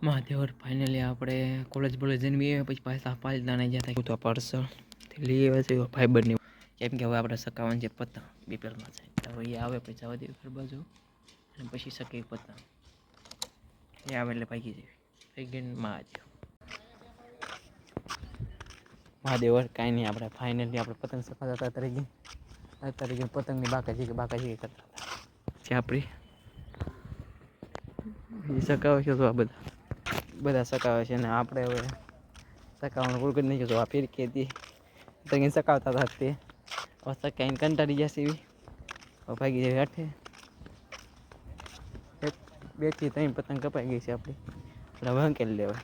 મહાદેવર finally આપણે college જઈને પછી પાછા પાલદાના ગયા હતા તો પાર્સલ લઈ આવ્યા છે ફાઈબરની. કેમ કે હવે આપણે સકાવન છે પતંગ બીપીએલમાં છે હવે એ આવે પછી જવા દઈએ ઘર બાજુ અને પછી સકે પતંગ એ આવે એટલે ભાગી જાય થઈ ગઈ મહાદેવર કાંઈ નહીં આપણે ફાઇનલી આપણે પતંગ સકાવતા તરીકે પતંગની બાકાજી કરતા હતા જે આપણી એ સકાવે છે તો આ બધા સકાવે છે અને આપણે હવે સકાવવાનું પૂરું કરી નાખ્યું તો આ ફિરકી હતી પતંગ સકાવતા હતા તે હવે સકાઈને કંટાળી જશે એવી ભાગી જાય હાથે 2 થી 3 પતંગ કપાઈ ગઈ છે આપણી એટલે હવે અંકેલ લેવા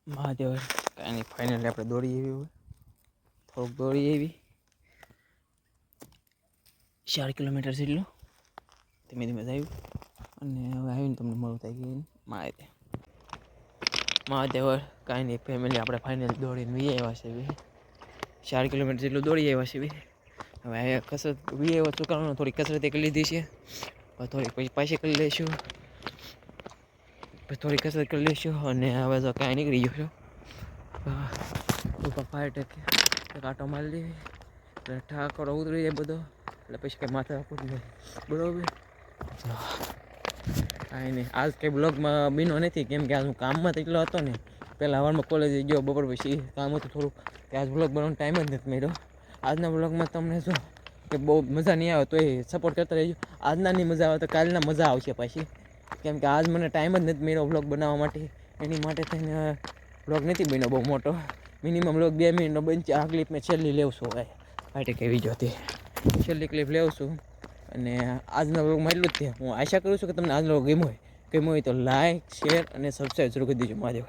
મહાદેવ કાંઈ ફાઇનલી આપણે દોડી એવી હોય થોડુંક દોડી એવી 4 કિલોમીટર જેટલું ધીમે ધીમે આવ્યું અને હવે આવીને તમને મળું થાય ગયું મહાદેવ કાંઈ નહીં ફેમિલી આપણે ફાઇનલી દોડીને વી આવ્યા છે 4 કિલોમીટર જેટલું દોડી આવ્યા છે હવે કસરત વી આવ્યા ચૂકવાનું થોડી કસરત કરી લીધી છે થોડીક પછી પાછી કરી લઈશું પછી થોડી કસરત કરી લઈશું અને હવે તો કાંઈ નીકળી ગયો છું ફાયર ટેક આટો મારી દેવી એટલે ઠાકોર ઉતરી જાય બધો એટલે પછી કંઈ માથા પૂરી જાય બરાબર કાંઈ નહીં આજ કંઈ બ્લોગમાં બીનો નથી કેમ કે આજ હું કામમાં તો એટલો હતો ને પહેલાં હવારમાં કોલેજે ગયો બપોર પછી કામ હતું થોડુંક કે આજ બ્લોગ બનાવવાનો ટાઈમ જ નથી મળ્યો આજના બ્લોગમાં તમને શું કે બહુ મજા નહીં આવે તો એ સપોર્ટ કરતા રહેજો આજના નહીં મજા આવે તો કાલના મજા આવશે પાછી કેમ કે આજ મને ટાઈમ જ નથી મળ્યો બ્લોગ બનાવવા માટે એની માટે થઈને બ્લોગ નથી બન્યો બહુ મોટો મિનિમમ બ્લોગ 2 મિનિટનો બનશે આ ક્લિપ મેં છેલ્લી લેવું છું ફાઈટે કેવી જોતી છેલ્લી ક્લિપ લેવું છું અને આજના બ્લોગમાં એટલું જ છે હું આશા કરું છું કે તમને આજનો બ્લોગ ગમ્યો હોય તો લાઈક શેર અને સબસ્ક્રાઈબ જરૂર કરી દેજો મહાદેવ.